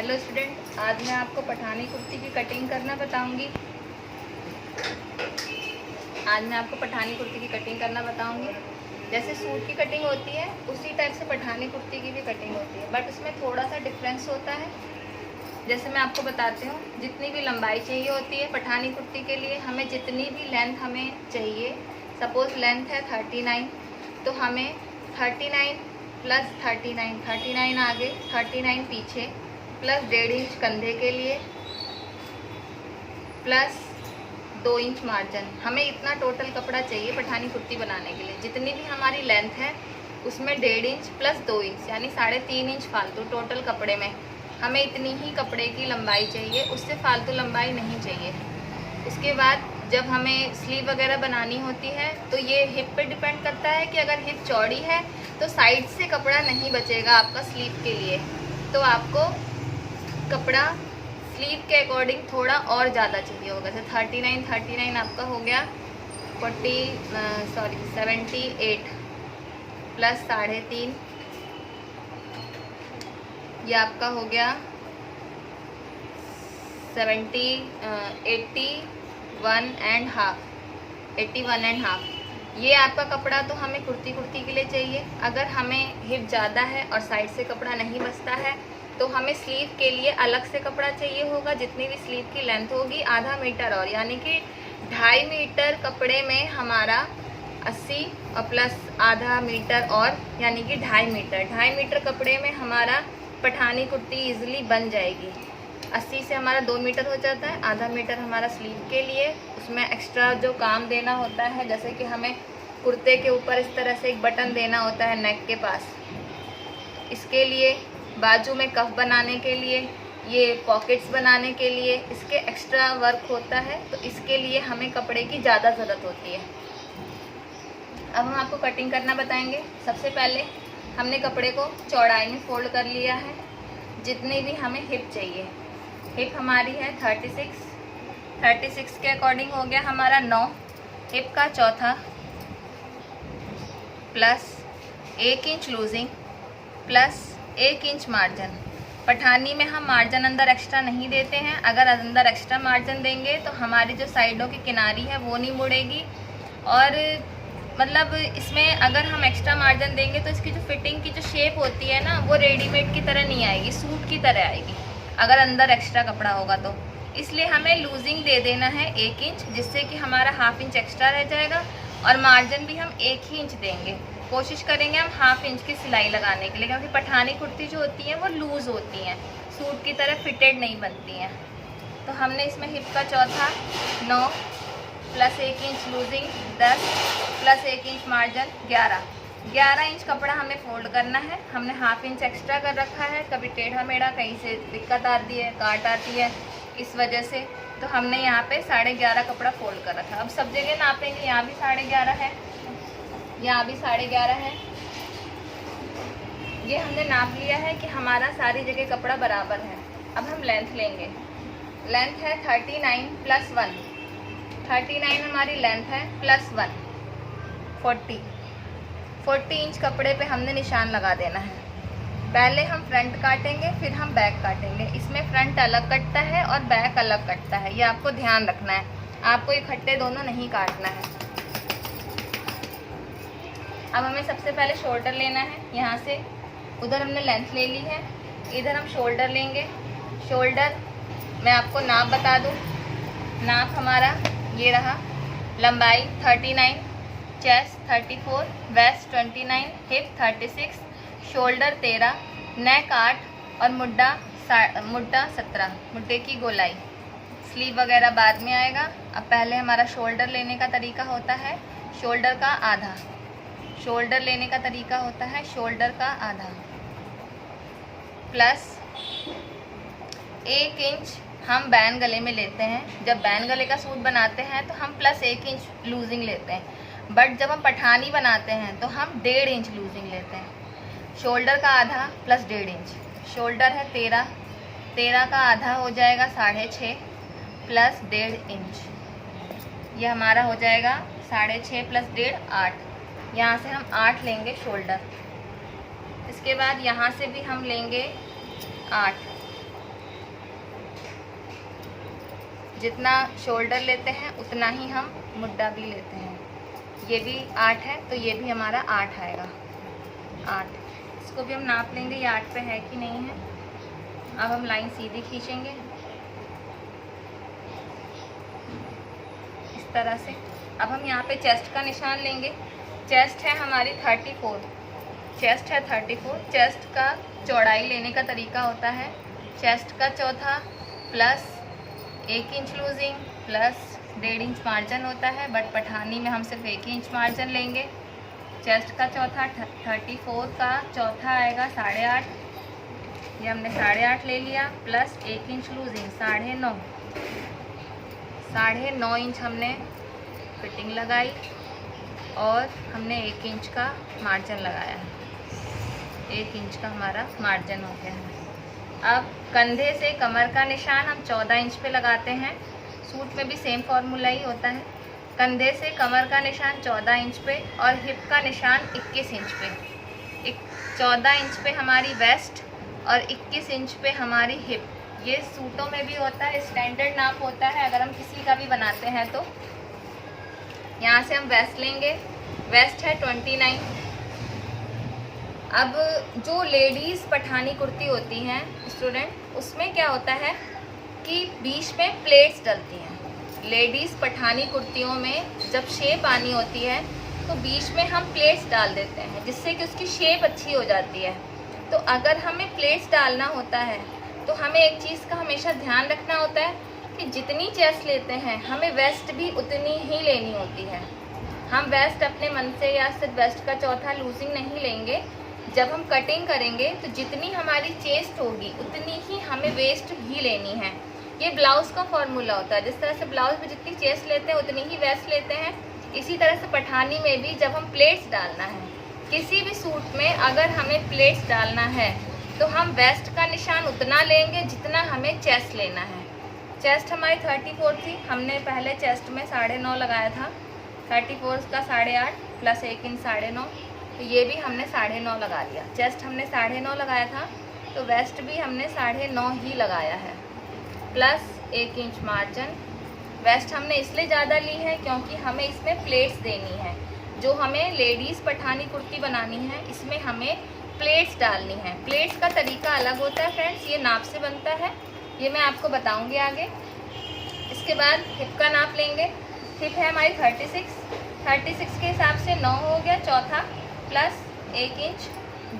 Hello student, आज मैं आपको पठानी कुर्ती की कटिंग करना बताऊंगी। जैसे सूट की कटिंग होती है उसी टाइप से पठानी कुर्ती की भी कटिंग होती है, बट उसमें थोड़ा सा डिफरेंस होता है। जैसे मैं आपको बताती हूँ, जितनी भी लंबाई चाहिए होती है पठानी कुर्ती के लिए, हमें जितनी भी लेंथ हमें चाहिए, सपोज़ लेंथ है 39, तो हमें 39 प्लस 39 आगे, 39 पीछे, प्लस 1.5 इंच कंधे के लिए, प्लस 2 इंच मार्जिन। हमें इतना टोटल कपड़ा चाहिए पठानी कुर्ती बनाने के लिए। जितनी भी हमारी लेंथ है उसमें 1.5 इंच प्लस 2 इंच यानी 3.5 इंच फालतू। टोटल कपड़े में हमें इतनी ही कपड़े की लंबाई चाहिए, उससे फालतू लंबाई नहीं चाहिए। उसके बाद जब हमें स्लीव वगैरह बनानी होती है तो ये हिप पे डिपेंड करता है कि अगर हिप चौड़ी है तो साइड से कपड़ा नहीं बचेगा आपका स्लीव के लिए, तो आपको कपड़ा स्लीव के अकॉर्डिंग थोड़ा और ज़्यादा चाहिए होगा। जैसे 39 आपका हो गया 78 प्लस 3.5, ये आपका हो गया 81 एंड हाफ। ये आपका कपड़ा तो हमें कुर्ती के लिए चाहिए। अगर हमें हिप ज़्यादा है और साइड से कपड़ा नहीं बचता है तो हमें स्लीव के लिए अलग से कपड़ा चाहिए होगा। जितनी भी स्लीव की लेंथ होगी आधा मीटर और, यानी कि 2.5 मीटर कपड़े में हमारा 80 और प्लस आधा मीटर और, यानी कि 2.5 मीटर कपड़े में हमारा पठानी कुर्ती इजीली बन जाएगी। 80 से हमारा 2 मीटर हो जाता है, आधा मीटर हमारा स्लीव के लिए। उसमें एक्स्ट्रा जो काम देना होता है, जैसे कि हमें कुर्ते के ऊपर इस तरह से एक बटन देना होता है नेक के पास, इसके लिए बाजू में कफ बनाने के लिए, ये पॉकेट्स बनाने के लिए इसके एक्स्ट्रा वर्क होता है, तो इसके लिए हमें कपड़े की ज़्यादा ज़रूरत होती है। अब हम आपको कटिंग करना बताएंगे। सबसे पहले हमने कपड़े को चौड़ाई में फोल्ड कर लिया है। जितनी भी हमें हिप चाहिए, हिप हमारी है 36 के अकॉर्डिंग हो गया हमारा 9, हिप का चौथा plus 1 inch losing plus 1 inch margin. Pathani में हम मार्जिन अंदर एक्स्ट्रा नहीं देते हैं। अगर अंदर एक्स्ट्रा मार्जिन देंगे तो हमारी जो साइडों की किनारी है वो नहीं मुड़ेगी, और मतलब इसमें अगर हम एक्स्ट्रा मार्जिन देंगे तो इसकी जो फिटिंग की जो शेप होती है ना, वो रेडीमेड की तरह नहीं आएगी, सूट की तरह आएगी अगर अंदर एक्स्ट्रा कपड़ा होगा तो। इसलिए हमें लूजिंग दे देना है 1 इंच, जिससे कि हमारा 1/2 इंच एक्स्ट्रा रह जाएगा, और मार्जिन भी हम 1 ही इंच देंगे। कोशिश करेंगे हम 1/2 इंच की सिलाई लगाने के लिए, क्योंकि पठानी कुर्ती जो होती हैं वो लूज़ होती हैं, सूट की तरह फिटेड नहीं बनती हैं। तो हमने इसमें हिप का चौथा 9 plus 1 inch losing 10 plus 1 inch margin 11 inch कपड़ा हमें फोल्ड करना है। हमने 1/2 इंच एक्स्ट्रा कर रखा है, कभी टेढ़ा मेढ़ा कहीं से दिक्कत आती है, काट आती है, इस वजह से तो हमने यहाँ पे 11.5 कपड़ा फोल्ड कर रखा है। अब सब जगह नापेंगे, यहाँ भी 11.5 है, यहाँ भी 11.5 है। ये हमने नाप लिया है कि हमारा सारी जगह कपड़ा बराबर है। अब हम लेंथ लेंगे। लेंथ है 39 प्लस 1, 39 हमारी लेंथ है प्लस 1 40 इंच कपड़े पे हमने निशान लगा देना है। पहले हम फ्रंट काटेंगे, फिर हम बैक काटेंगे। इसमें फ्रंट अलग कटता है और बैक अलग कटता है, ये आपको ध्यान रखना है। आपको इकट्ठे दोनों नहीं काटना है। अब हमें सबसे पहले शोल्डर लेना है। यहाँ से उधर हमने लेंथ ले ली है, इधर हम शोल्डर लेंगे। शोल्डर मैं आपको नाप बता दूँ, नाप हमारा ये रहा। लंबाई 39, चेस्ट 34, वेस्ट 29, हिप 36, शोल्डर 13, नेक 8 और मुड्डा 17, मुड्डे की गोलाई। स्लीव वगैरह बाद में आएगा। अब पहले हमारा शोल्डर लेने का तरीका होता है शोल्डर का आधा। शोल्डर लेने का तरीका होता है शोल्डर का आधा प्लस 1 इंच हम बैन गले में लेते हैं। जब बैन गले का सूट बनाते हैं तो हम प्लस 1 इंच लूजिंग लेते हैं, बट जब हम पठानी बनाते हैं तो हम 1.5 इंच लूजिंग लेते हैं। शोल्डर का आधा प्लस 1.5 इंच। शोल्डर है 13 का आधा हो जाएगा 6.5 प्लस 1.5 इंच। ये हमारा हो जाएगा 6.5 प्लस 1.5 8। यहाँ से हम 8 लेंगे शोल्डर। इसके बाद यहाँ से भी हम लेंगे 8। जितना शोल्डर लेते हैं उतना ही हम मुड्डा भी लेते हैं। ये भी 8 है तो ये भी हमारा 8 आएगा, 8। इसको भी हम नाप लेंगे ये 8 पे है कि नहीं है। अब हम लाइन सीधी खींचेंगे इस तरह से। अब हम यहाँ पे चेस्ट का निशान लेंगे। चेस्ट है हमारी 34, चेस्ट है 34। चेस्ट का चौड़ाई लेने का तरीका होता है चेस्ट का चौथा plus 1 inch losing plus 1.5 inch margin होता है, बट पठानी में हम सिर्फ 1 इंच मार्जिन लेंगे। चेस्ट का चौथा 34 का चौथा आएगा 8.5, ये हमने 8.5 ले लिया, प्लस 1 इंच लूजिंग 9.5 इंच हमने फिटिंग लगाई और हमने 1 इंच का मार्जिन लगाया है। 1 इंच का हमारा मार्जिन हो गया है। अब कंधे से कमर का निशान हम 14 इंच पे लगाते हैं। सूट में भी सेम फार्मूला ही होता है। कंधे से कमर का निशान 14 इंच पे और हिप का निशान 21 इंच पे। 14 इंच पे हमारी वेस्ट और 21 इंच पे हमारी हिप। ये सूटों में भी होता है, स्टैंडर्ड नाप होता है। अगर हम किसी का भी बनाते हैं तो यहाँ से हम वेस्ट लेंगे। वेस्ट है 29। अब जो लेडीज़ पठानी कुर्ती होती हैं स्टूडेंट, उसमें क्या होता है कि बीच में प्लेट्स डलती हैं। लेडीज़ पठानी कुर्तियों में जब शेप आनी होती है तो बीच में हम प्लेट्स डाल देते हैं, जिससे कि उसकी शेप अच्छी हो जाती है। तो अगर हमें प्लेट्स डालना होता है तो हमें एक चीज़ का हमेशा ध्यान रखना होता है कि जितनी चेस्ट लेते हैं हमें वेस्ट भी उतनी ही लेनी होती है। हम वेस्ट अपने मन से या सिर्फ वेस्ट का चौथा लूजिंग नहीं लेंगे। जब हम कटिंग करेंगे तो जितनी हमारी चेस्ट होगी उतनी ही हमें वेस्ट भी लेनी है। ये ब्लाउज़ का फॉर्मूला होता है। जिस तरह से ब्लाउज़ में जितनी चेस्ट लेते हैं उतनी ही वेस्ट लेते हैं, इसी तरह से पठानी में भी जब हम प्लेट्स डालना है किसी भी सूट में, अगर हमें प्लेट्स डालना है तो हम वेस्ट का निशान उतना लेंगे जितना हमें चेस्ट लेना है। चेस्ट हमारी 34 थी, हमने पहले चेस्ट में 9.5 लगाया था। 34 का 8.5 प्लस 1 इंच 9.5, तो ये भी हमने 9.5 लगा लिया। चेस्ट हमने 9.5 लगाया था तो वेस्ट भी हमने 9.5 ही लगाया है, प्लस 1 इंच मार्जिन। वेस्ट हमने इसलिए ज़्यादा ली है क्योंकि हमें इसमें प्लेट्स देनी है। जो हमें लेडीज़ पठानी कुर्ती बनानी है इसमें हमें प्लेट्स डालनी है। प्लेट्स का तरीका अलग होता है फ्रेंड्स, ये नाप से बनता है, ये मैं आपको बताऊंगी आगे। इसके बाद हिप का नाप लेंगे। हिप है हमारी 36 के हिसाब से 9 हो गया चौथा, प्लस 1 इंच।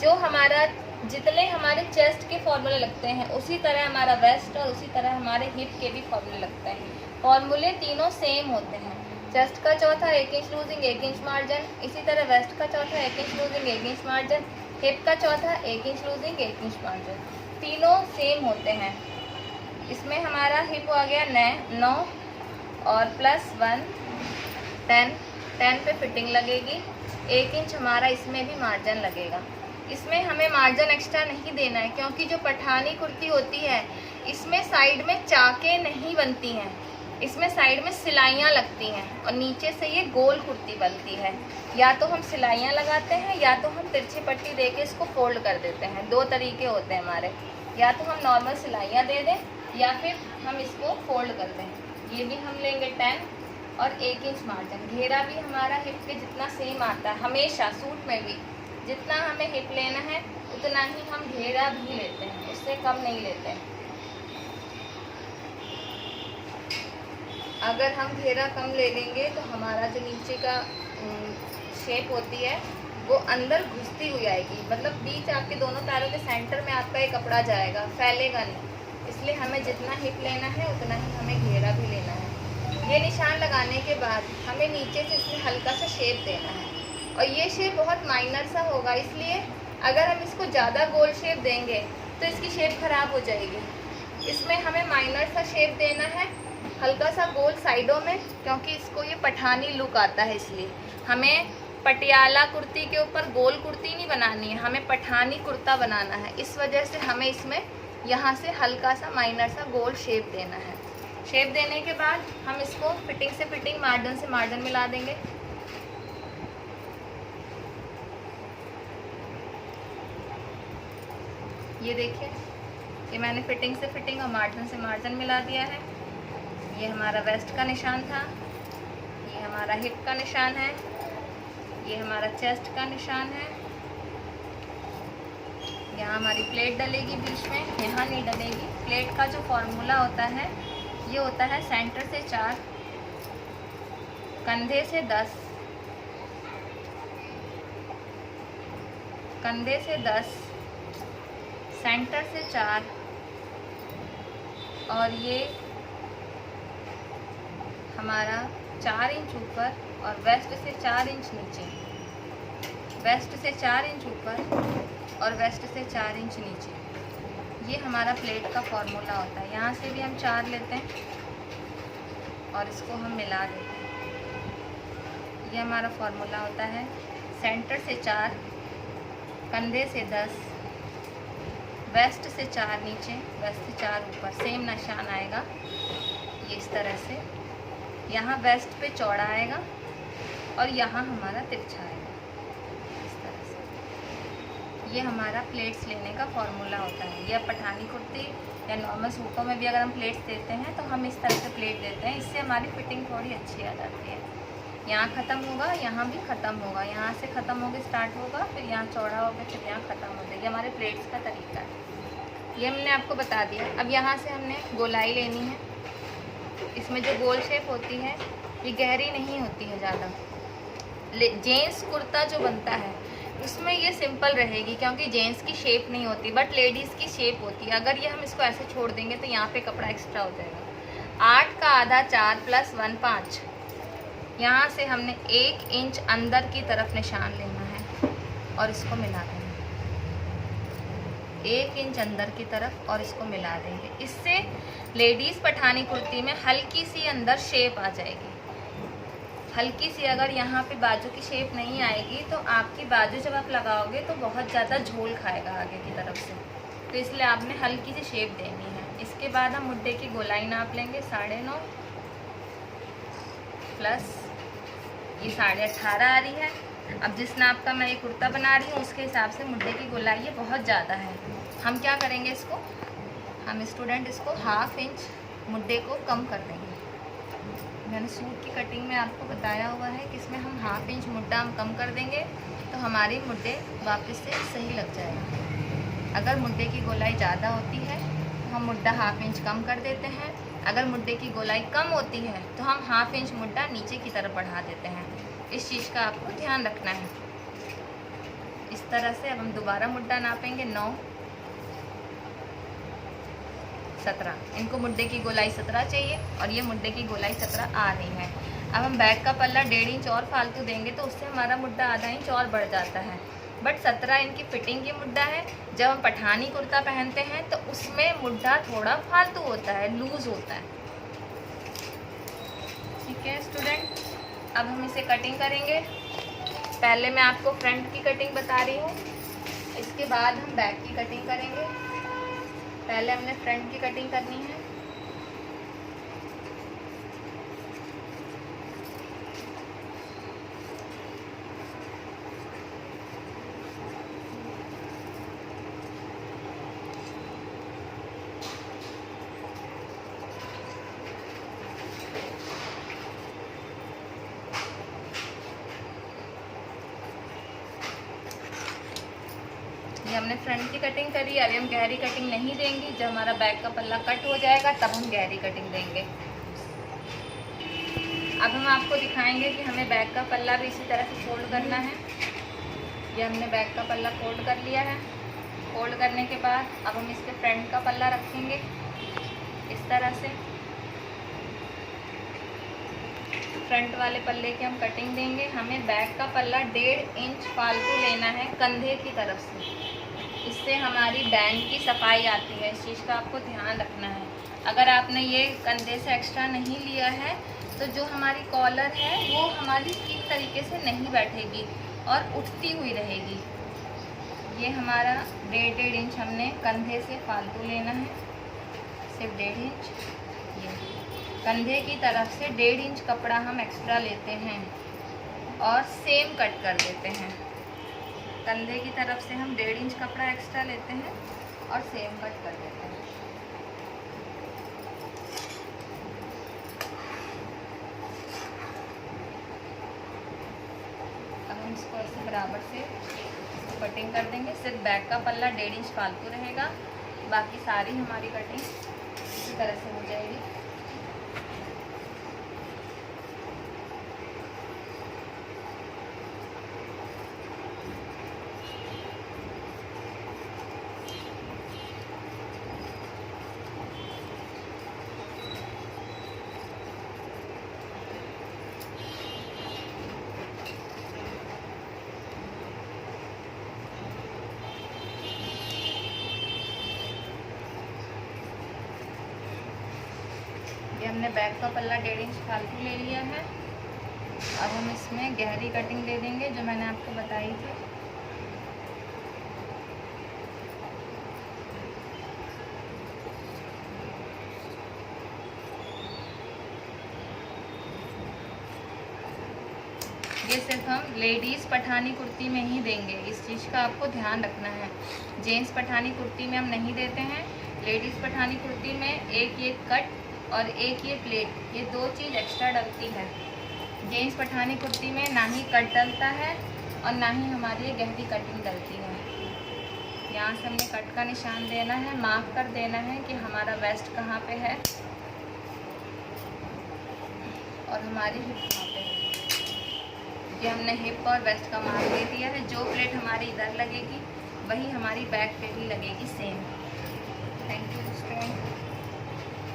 जो हमारा जितने हमारे चेस्ट के फॉर्मूले लगते हैं उसी तरह हमारा वेस्ट और उसी तरह हमारे हिप के भी फॉर्मूले लगते हैं। फॉर्मूले तीनों सेम होते हैं। चेस्ट का चौथा 1 इंच लूजिंग 1 इंच मार्जिन, इसी तरह वेस्ट का चौथा 1 inch losing 1 inch margin, hip का चौथा 1 इंच लूजिंग 1 इंच मार्जिन, तीनों सेम होते हैं। इसमें हमारा हिप आ गया 9 और प्लस 1 10 पे फिटिंग लगेगी। 1 इंच हमारा इसमें भी मार्जिन लगेगा। इसमें हमें मार्जिन एक्स्ट्रा नहीं देना है क्योंकि जो पठानी कुर्ती होती है इसमें साइड में चाके नहीं बनती हैं, इसमें साइड में सिलाइयाँ लगती हैं और नीचे से ये गोल कुर्ती बनती है। या तो हम सिलाइयाँ लगाते हैं या तो हम तिरछी पट्टी दे के इसको फोल्ड कर देते हैं। 2 तरीके होते हैं हमारे, या तो हम नॉर्मल सिलाइयाँ दे दें या फिर हम इसको फोल्ड कर दें। ये भी हम लेंगे 10 और 1 इंच मार्जिन। घेरा भी हमारा हिप के जितना सेम आता है हमेशा, सूट में भी जितना हमें हिप लेना है उतना ही हम घेरा भी लेते हैं, उससे कम नहीं लेते हैं। अगर हम घेरा कम ले लेंगे तो हमारा जो नीचे का शेप होती है वो अंदर घुसती हुई आएगी, मतलब बीच आपके दोनों पैरों के सेंटर में आपका ये कपड़ा जाएगा, फैलेगा नहीं। इसलिए हमें जितना हिप लेना है उतना ही हमें घेरा भी लेना है। ये निशान लगाने के बाद हमें नीचे से इसमें हल्का सा शेप देना है और ये शेप बहुत माइनर सा होगा, इसलिए अगर हम इसको ज़्यादा गोल शेप देंगे तो इसकी शेप ख़राब हो जाएगी। इसमें हमें माइनर सा शेप देना है, हल्का सा गोल साइडों में, क्योंकि इसको ये पठानी लुक आता है। इसलिए हमें पटियाला कुर्ती के ऊपर गोल कुर्ती नहीं बनानी है, हमें पठानी कुर्ता बनाना है। इस वजह से हमें इसमें यहाँ से हल्का सा माइनर सा गोल शेप देना है। शेप देने के बाद हम इसको फिटिंग से फिटिंग, मार्जिन से मार्जिन मिला देंगे। ये देखिए, ये मैंने फिटिंग से फिटिंग और मार्जिन से मार्जिन मिला दिया है। ये हमारा वेस्ट का निशान था, ये हमारा हिप का निशान है, ये हमारा चेस्ट का निशान है। यहाँ हमारी प्लेट डलेगी बीच में, यहाँ नहीं डलेगी। प्लेट का जो फॉर्मूला होता है ये होता है सेंटर से 4, कंधे से 10, कंधे से 10, सेंटर से 4 और ये हमारा 4 इंच ऊपर और वेस्ट से 4 इंच नीचे, वेस्ट से 4 इंच ऊपर और वेस्ट से 4 इंच नीचे। ये हमारा प्लेट का फॉर्मूला होता है। यहाँ से भी हम 4 लेते हैं और इसको हम मिला देते हैं। ये हमारा फॉर्मूला होता है सेंटर से 4, कंधे से 10, वेस्ट से 4 नीचे, वेस्ट से 4 ऊपर, सेम निशान आएगा ये इस तरह से। यहाँ वेस्ट पे चौड़ा आएगा और यहाँ हमारा तिरछा आएगा इस तरह से। ये हमारा प्लेट्स लेने का फॉर्मूला होता है। यह पठानी कुर्ती या नॉर्मल सूटों में भी अगर हम प्लेट्स देते हैं तो हम इस तरह से प्लेट देते हैं, इससे हमारी फिटिंग थोड़ी अच्छी आ जाती है। यहाँ ख़त्म होगा, यहाँ भी ख़त्म होगा, यहाँ से ख़त्म होकर स्टार्ट होगा, फिर यहाँ चौड़ा होगा, फिर यहाँ ख़त्म हो जाएगी। हमारे प्लेट्स का तरीका है, ये हमने आपको बता दिया। अब यहाँ से हमने गोलाई लेनी है। इसमें जो गोल शेप होती है ये गहरी नहीं होती है ज़्यादा। जेंट्स कुर्ता जो बनता है उसमें ये सिंपल रहेगी क्योंकि जेंट्स की शेप नहीं होती, बट लेडीज़ की शेप होती है। अगर ये हम इसको ऐसे छोड़ देंगे तो यहाँ पे कपड़ा एक्स्ट्रा हो जाएगा। 8 का आधा 4 + 1 5। यहाँ से हमने 1 इंच अंदर की तरफ निशान लेना है और इसको मिला देंगे, 1 इंच अंदर की तरफ और इसको मिला देंगे। इससे लेडीज़ पठानी कुर्ती में हल्की सी अंदर शेप आ जाएगी। हल्की सी, अगर यहाँ पे बाजू की शेप नहीं आएगी तो आपकी बाजू जब आप लगाओगे तो बहुत ज़्यादा झोल खाएगा आगे की तरफ से, तो इसलिए आपने हल्की सी शेप देनी है। इसके बाद हम मुड्ढे की गोलाई नाप लेंगे 9.5 प्लस ये 18.5 आ रही है। अब जिस नाप का मैं ये कुर्ता बना रही हूँ उसके हिसाब से मुड्ढे की गोलाई ये बहुत ज़्यादा है। हम क्या करेंगे, इसको हम स्टूडेंट इसको 1/2 इंच मुड्ढे को कम कर देंगे। मैंने सूट की कटिंग में आपको बताया हुआ है कि इसमें हम 1/2 इंच मुड्ढा हम कम कर देंगे तो हमारी मुड्ढे वापस से सही लग जाएगा। अगर मुड्ढे की गोलाई ज़्यादा होती है तो हम मुड्ढा 1/2 इंच कम कर देते हैं। अगर मुड्ढे की गोलाई कम होती है तो हम 1/2 इंच मुड्ढा नीचे की तरफ बढ़ा देते हैं। इस चीज़ का आपको ध्यान रखना है। इस तरह से अब हम दोबारा मुड्ढा नापेंगे 9, 17। इनको मुड्ढे की गोलाई 17 चाहिए और ये मुड्ढे की गोलाई 17 आ रही है। अब हम बैक का पल्ला 1.5 इंच और फालतू देंगे तो उससे हमारा मुड्ढा आधा इंच और बढ़ जाता है। बट 17 इनकी फिटिंग की मुड्ढा है। जब हम पठानी कुर्ता पहनते हैं तो उसमें मुड्ढा थोड़ा फालतू होता है, लूज होता है। ठीक है स्टूडेंट, अब हम इसे कटिंग करेंगे। पहले मैं आपको फ्रंट की कटिंग बता रही हूँ, इसके बाद हम बैक की कटिंग करेंगे। पहले हमने फ्रंट की कटिंग करनी है। ये हमने फ्रंट की कटिंग करी। अभी हम गहरी कटिंग नहीं देंगे। जब हमारा बैक का पल्ला कट हो जाएगा तब हम गहरी कटिंग देंगे। अब हम आपको दिखाएंगे कि हमें बैक का पल्ला भी इसी तरह से फोल्ड करना है। ये हमने बैक का पल्ला फोल्ड कर लिया है। फोल्ड करने के बाद अब हम इसके फ्रंट का पल्ला रखेंगे इस तरह से। फ्रंट वाले पल्ले की हम कटिंग देंगे। हमें बैक का पल्ला 1.5 इंच फालतू लेना है कंधे की तरफ से। इससे हमारी बैंड की सफाई आती है। इस चीज़ का आपको ध्यान रखना है। अगर आपने ये कंधे से एक्स्ट्रा नहीं लिया है तो जो हमारी कॉलर है वो हमारी ठीक तरीके से नहीं बैठेगी और उठती हुई रहेगी। ये हमारा 1.5 इंच हमने कंधे से फालतू लेना है, सिर्फ 1.5 इंच। ये कंधे की तरफ से 1.5 इंच कपड़ा हम एक्स्ट्रा लेते हैं और सेम कट कर देते हैं। कंधे की तरफ से हम 1.5 इंच कपड़ा एक्स्ट्रा लेते हैं और सेम कट कर देते हैं। बराबर से इसको कटिंग कर देंगे। सिर्फ बैक का पल्ला 1.5 इंच फालतू रहेगा, बाकी सारी हमारी कटिंग इसी तरह से हो जाएगी। ये हमने बैक का पल्ला 1.5 इंच फालतू ले लिया है। अब हम इसमें गहरी कटिंग दे देंगे जो मैंने आपको बताई थी। ये सिर्फ हम लेडीज़ पठानी कुर्ती में ही देंगे, इस चीज़ का आपको ध्यान रखना है। जेंट्स पठानी कुर्ती में हम नहीं देते हैं। लेडीज़ पठानी कुर्ती में एक ये कट और एक ये प्लेट, ये 2 चीज़ एक्स्ट्रा डलती है। जेंट्स पठानी कुर्ती में ना ही कट डलता है और ना ही हमारी ये गहरी कटिंग डलती है। यहाँ से हमने कट का निशान देना है, मार्क कर देना है कि हमारा वेस्ट कहाँ पे है और हमारी हिप कहाँ पे है। ये हमने हिप और वेस्ट का मार्क दे दिया है। जो प्लेट हमारी इधर लगेगी वही हमारी बैक पे भी लगेगी सेम। Thank you student.